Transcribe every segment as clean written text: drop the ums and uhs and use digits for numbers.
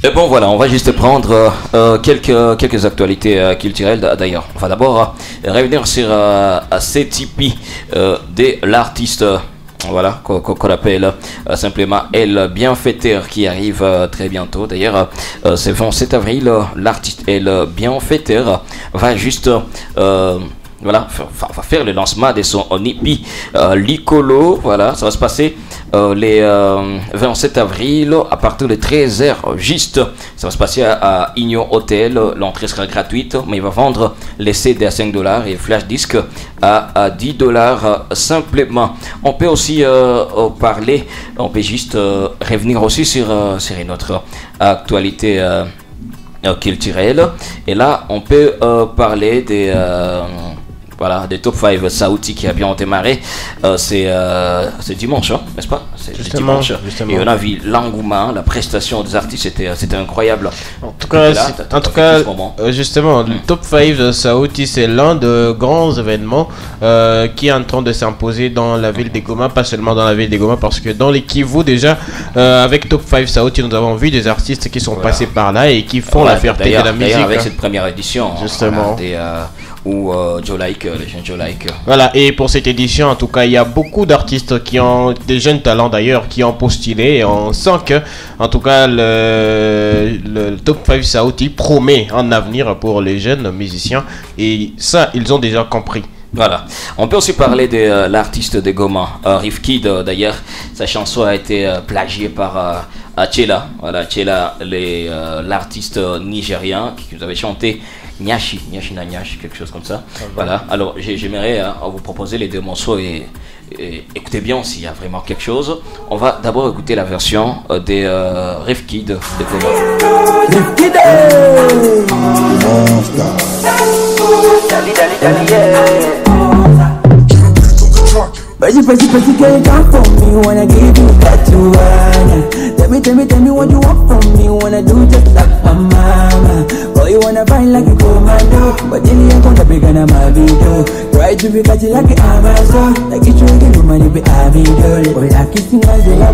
Et bon voilà, on va juste prendre quelques actualités culturelles d'ailleurs. On va d'abord revenir sur CTP de l'artiste voilà qu'on appelle simplement El Bienfaiteur qui arrive très bientôt. D'ailleurs c'est le 27 avril, l'artiste El Bienfaiteur va juste voilà, va faire le lancement de son EP Licolo. Voilà, ça va se passer les 27 avril à partir de 13h juste. Ça va se passer à Union Hotel. L'entrée sera gratuite, mais il va vendre les CD à $5 et flash disque à $10 simplement. On peut aussi parler, on peut juste revenir aussi sur une autre actualité culturelle. Et là, on peut parler des voilà, des top 5 Saouti qui a bien démarré. C'est dimanche, hein, n'est-ce pas? C'est dimanche. Justement. Et on a vu l'engouement, la prestation des artistes, c'était incroyable. En tout cas, justement, le top 5 de Saouti, c'est l'un de grands événements qui est en train de s'imposer dans la ville de Goma, pas seulement dans la ville de Goma, parce que dans les Kivu déjà, avec top 5 Saouti, nous avons vu des artistes qui sont passés par là et qui font la fierté de la musique. Avec cette première édition, justement. Ou Joe Like, les jeunes Joe Like. Voilà, et pour cette édition, en tout cas, il y a beaucoup d'artistes qui ont des jeunes talents d'ailleurs qui ont postulé. Et on sent que, en tout cas, le Top 5 Saouti promet un avenir pour les jeunes musiciens. Et ça, ils ont déjà compris. Voilà. On peut aussi parler de l'artiste de Goma, Rifkid. D'ailleurs, sa chanson a été plagiée par Chela. Voilà, Chela, l'artiste nigérien qui nous avait chanté Nyashi, quelque chose comme ça. Voilà. Alors, j'aimerais vous proposer les deux morceaux et écoutez bien s'il y a vraiment quelque chose. On va d'abord écouter la version des Rifkid de Goma. Pretty girl, come for me, wanna give you that you wanna. Tell me what you want from me, wanna do just like my mama. Boy, you wanna find like a commando, but then you ain't gonna be gonna my video. Try to be catchy like an Amazon, like it's really good money, be a video. Or like kissing my bella.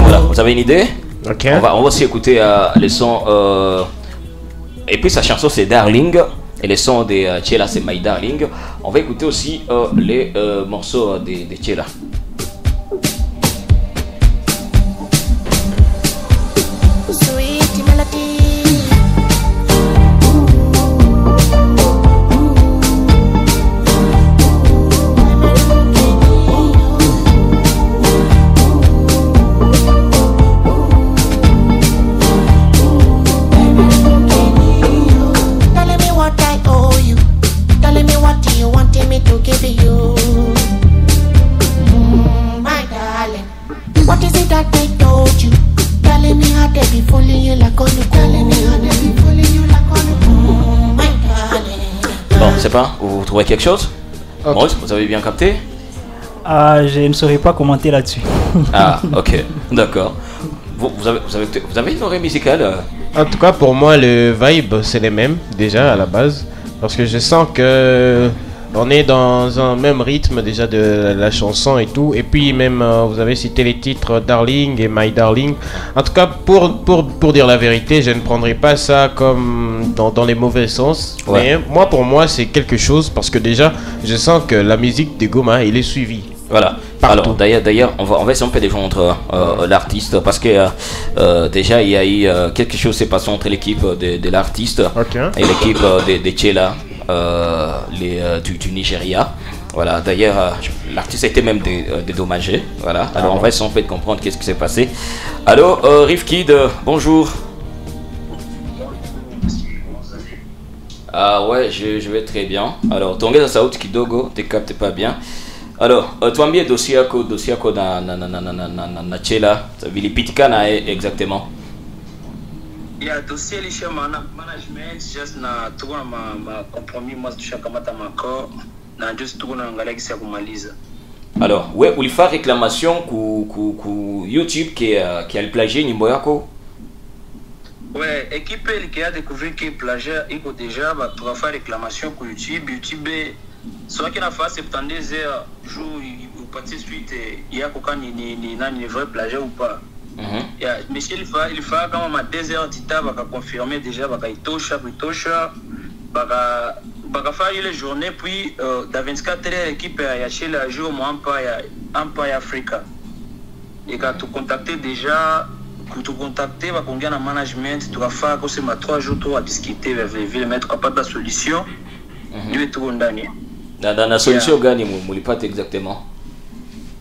Voilà, vous avez une idée? Ok. On va aussi écouter les sons. Et puis sa chanson c'est Darling. Et les sons de Chela, c'est My Darling. On va écouter aussi les morceaux de Chela. Bon, c'est pas, vous trouvez quelque chose? Okay. Maurice, vous avez bien capté? Je ne saurais pas commenter là-dessus. Ah, ok, d'accord. Vous avez une oreille musicale? En tout cas, pour moi, le vibe, c'est les mêmes, déjà, à la base. Parce que je sens que on est dans un même rythme, déjà, de la chanson et tout. Et puis, même, vous avez cité les titres Darling et My Darling. En tout cas, pour dire la vérité, je ne prendrai pas ça comme dans les mauvais sens. Ouais. Mais pour moi, c'est quelque chose. Parce que déjà, je sens que la musique de Goma, il est suivie. Voilà. Partout. Alors d'ailleurs, on va essayer un peu de vendre l'artiste parce que déjà il y a eu quelque chose s'est passé entre l'équipe de l'artiste et l'équipe de Chela du Nigeria. Voilà. D'ailleurs, l'artiste a été même dédommagé. Voilà. Alors on va essayer un peu de comprendre qu'est-ce qui s'est passé. Allô, Rifkid, bonjour. Ah ouais, je vais très bien. Alors, tongeza sauti kidogo, te capte pas bien. Alors, tuambie dossier yako na Chela vilipitikana exactement. Ya dossier lisha management just na tuko na ma compromis moi tushakamata makao na just tuko na angalia kisi ya kumaliza. Alors, ouais, ulifa réclamation ku YouTube qui a plagié nyimbo yako? Ouais, équipe qui a découvert que plagiat iko déjà ba tu vas faire réclamation ku YouTube soit qu'il a fait 72 heures jour ou partie suite il y a quoi ni vrai plagiat ou pas Yeah, monsieur il fa kama ma 2 heures d'ita baka confirmer déjà baka itosha baka fa ile journée puis dans 24 heures l'équipe ya chez la jour moi Empire Africa et quand tu contacter déjà pour te contacter va congain na management tu vas faire que c'est ma 3 jours tu vas discuter vile mettre pas de solution lui tout ndani dans la solution gani mulipata exactement.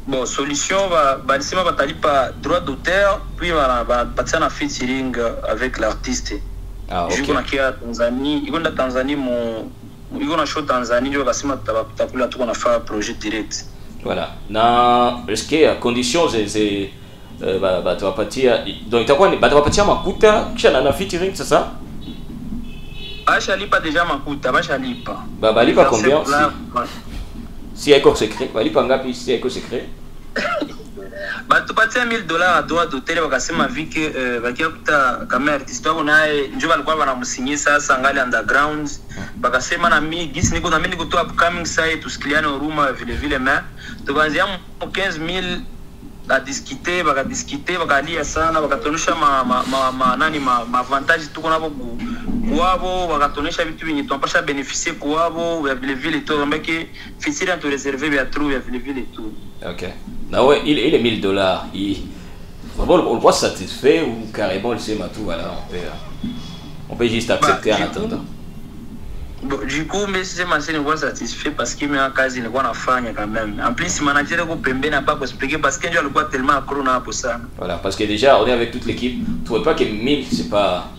Bon, solution va sema batali pas droit d'auteur puis va partir en featuring avec l'artiste. Ah OK. Jiko na kia Tanzanie, iko na Tanzanie iko na show Tanzanie ndio basema tutakula tu na faire projet direct. Voilà. Na est-ce que condition c'est tu vas partir donc itakuwa tu vas partir makuta kisha na featuring c'est ça? Basha lipa déjà makuta, basha lipa. Lipa combien? Si éco secret, lipa ngapi si éco secret? Tu patia $1000 à droit d'hôtel bakasema vu que bakiakuta kama artiste wako naye njoo walikuwa wanamsinyia sasa ngali underground bakasema na mimi gisi niko na mimi niko tu upcoming side tusikiliane huruma vile mais tukaanzia 15000 à discuter bakalia sana bakatonesha ma avantage tuko nabo kuabo bakatonesha vitu vingi tunapasha bénéficier kuabo vile tu ambaki fitira tu réserver vya trou vile tu. OK. Non, ouais, il est $1000. On le voit satisfait ou carrément le sait tout, voilà, on peut juste accepter en attendant. Bon, du coup, mais c'est ma scène satisfait parce qu'il m'a quasi le na fanya quand même. En plus, manager ko pembe n'a pas expliqué parce que je le vois tellement accro na pour ça. Voilà, parce que déjà on est avec toute l'équipe. Tu vois pas que 1000 c'est pas,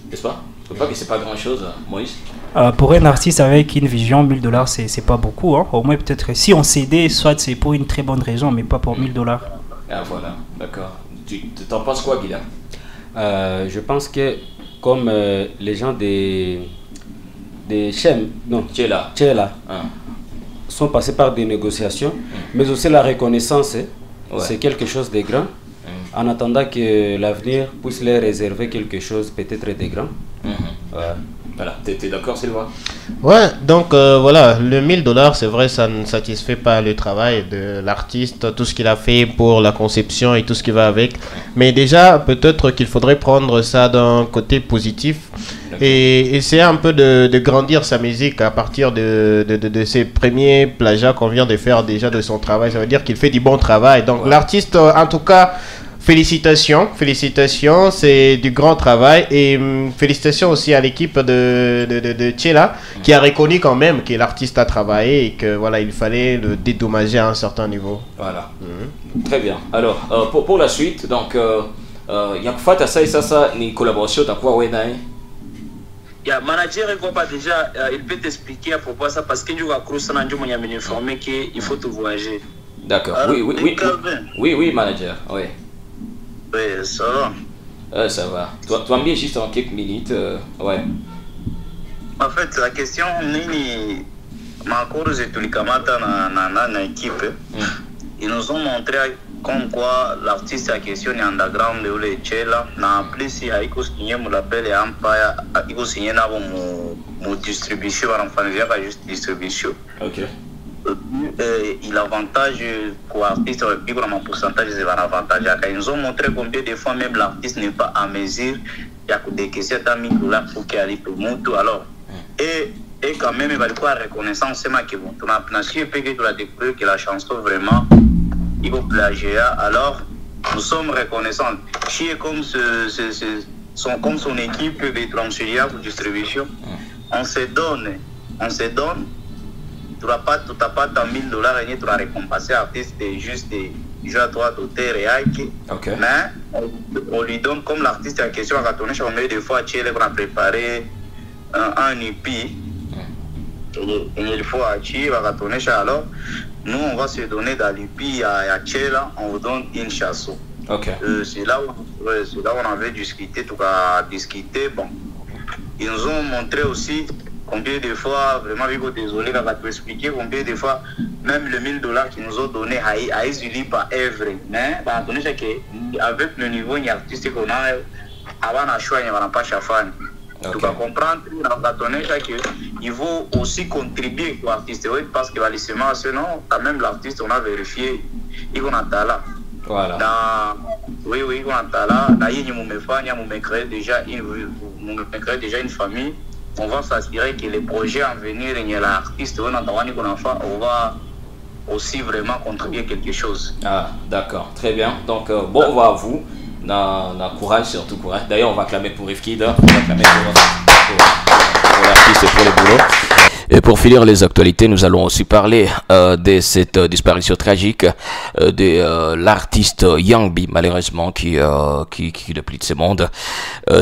n'est-ce pas? Tu vois pas que c'est pas grand-chose, Moïse? Pour un artiste avec une vision, $1000 c'est pas beaucoup. Hein. Au moins peut-être si on cédait, soit c'est pour une très bonne raison, mais pas pour $1000. Ah voilà, d'accord. Tu t'en penses quoi, Guillaume? Je pense que comme les gens des Chem, non, Tchela, sont passés par des négociations, mais aussi la reconnaissance, c'est quelque chose de grand. En attendant que l'avenir puisse leur réserver quelque chose peut-être de grand. Voilà, t'es d'accord, Sylvain? Ouais, donc voilà, le $1000, c'est vrai, ça ne satisfait pas le travail de l'artiste, tout ce qu'il a fait pour la conception et tout ce qui va avec. Mais déjà, peut-être qu'il faudrait prendre ça d'un côté positif et essayer un peu de grandir sa musique à partir de ses premiers plagiats qu'on vient de faire déjà de son travail. Ça veut dire qu'il fait du bon travail. Donc l'artiste, en tout cas, félicitations, c'est du grand travail et félicitations aussi à l'équipe de Tchela qui a reconnu quand même que l'artiste a travaillé et que voilà, il fallait le dédommager à un certain niveau. Voilà. Très bien. Alors pour la suite, donc yakufata ça ni collaboration takuwa wena Ya manager il voit pas déjà il peut t'expliquer à propos de ça parce que Njuga Cruz ça ndio mwenye informé que il faut te voyager. D'accord. Oui, manager. Oui. Oui, ça va. Ça va. Toi bien juste en quelques minutes. Ouais. En fait, la question, nini Makoro Zetulikamata na équipe, ils nous ont montré comme quoi l'artiste a question est underground de le Tchela. En plus, il a signé mon appel et Empire, il a signé mon distribution, on juste distribution. Ok. Il avantage pour l'artiste, puis pour mon pourcentage, c'est un avantage. Ils nous ont montré combien de fois même l'artiste n'est pas à mesure. Il y a des questions à $1000 pour qu'il arrive au monde. Alors, et quand même, il va y avoir reconnaissance. C'est moi qui vont. Tu as su que tu as découvert que la chanson vraiment, il va plagier. Alors, nous sommes reconnaissants. Chi est comme comme son équipe de Transfuria pour distribution. On se donne. Tu n'as pas $1000 et tu vas récompenser l'artiste juste des jeux à droit d'auteur et Ike. Okay. Mais on lui donne, comme l'artiste en question a tourné sur combien de fois Tchela a préparé un EP. Il faut à Tchela va tourner sur alors. Nous on va se donner dans l'EP à Tchela, on vous donne une chanson. Okay. C'est là où on avait discuté, tout cas discuté. Bon, ils nous ont montré aussi combien de fois, vraiment, désolé, quand tu expliquer combien de fois, même le $1000 qu'ils nous ont donné, a été par œuvre. Mais, avec le niveau artistique qu'on a, avant la choix, il n'y a pas de chafan. Tu vas comprendre, il faut aussi contribuer aux artistes, parce que sinon, quand même, l'artiste, on a vérifié, il a un talent. Voilà. Oui, là, il me crée déjà une famille. On va s'assurer que les projets à venir, il y a l'artiste, on va aussi vraiment contribuer quelque chose. Ah, d'accord, très bien. Donc, bon, on va à vous. Courage, surtout courage. D'ailleurs, on va clamer pour Rifkid. On va clamer pour l'artiste et pour les boulots. Et pour finir les actualités, nous allons aussi parler de cette disparition tragique de l'artiste Young B, malheureusement, qui ne plus de ce monde.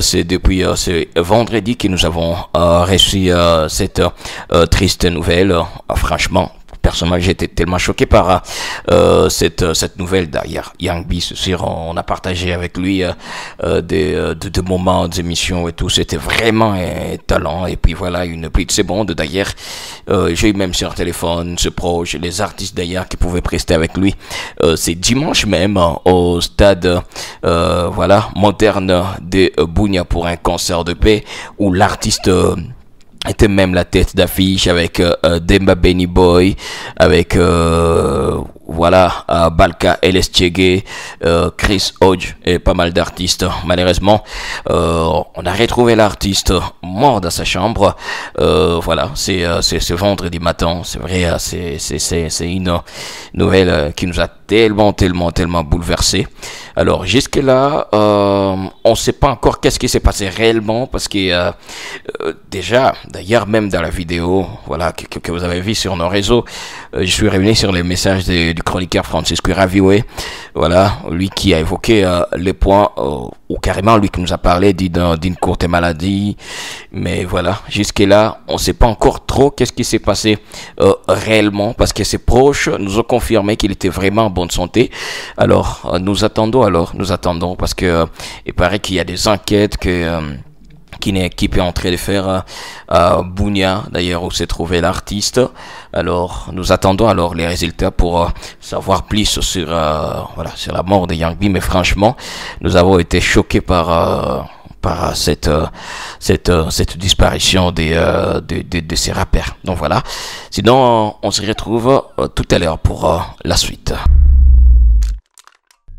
C'est depuis ce vendredi que nous avons reçu cette triste nouvelle. Franchement, personnellement, j'étais tellement choqué par cette nouvelle d'ailleurs. Young B, c'est sûr, on a partagé avec lui des moments d'émission et tout. C'était vraiment un talent. Et puis voilà, une pluie de secondes d'ailleurs. J'ai eu même sur un téléphone, ce proche, les artistes d'ailleurs qui pouvaient prester avec lui. C'est dimanche même au stade moderne de Bunia pour un concert de paix où l'artiste était même la tête d'affiche avec Demba Benny Boy, avec Balka LS Chege, Chris Hodge et pas mal d'artistes. Malheureusement, on a retrouvé l'artiste mort dans sa chambre. C'est ce vendredi matin. C'est vrai, c'est une nouvelle qui nous a tellement bouleversé. Alors jusque là, on sait pas encore qu'est-ce qui s'est passé réellement parce que déjà, d'ailleurs même dans la vidéo, que vous avez vu sur nos réseaux, je suis revenu sur les messages du chroniqueur Francisco Ravioué, lui qui a évoqué les points ou carrément lui qui nous a parlé d'une courte maladie, mais jusque là, on sait pas encore trop qu'est-ce qui s'est passé réellement parce que ses proches nous ont confirmé qu'il était vraiment en bonne santé. Alors nous attendons parce que il paraît qu'il y a des enquêtes qu'une équipe est en train de faire à Bunia, d'ailleurs où s'est trouvé l'artiste. Alors nous attendons les résultats pour savoir plus sur la mort de Young B, mais franchement nous avons été choqués par cette disparition de ces rappeurs. Donc voilà. Sinon on se retrouve tout à l'heure pour la suite.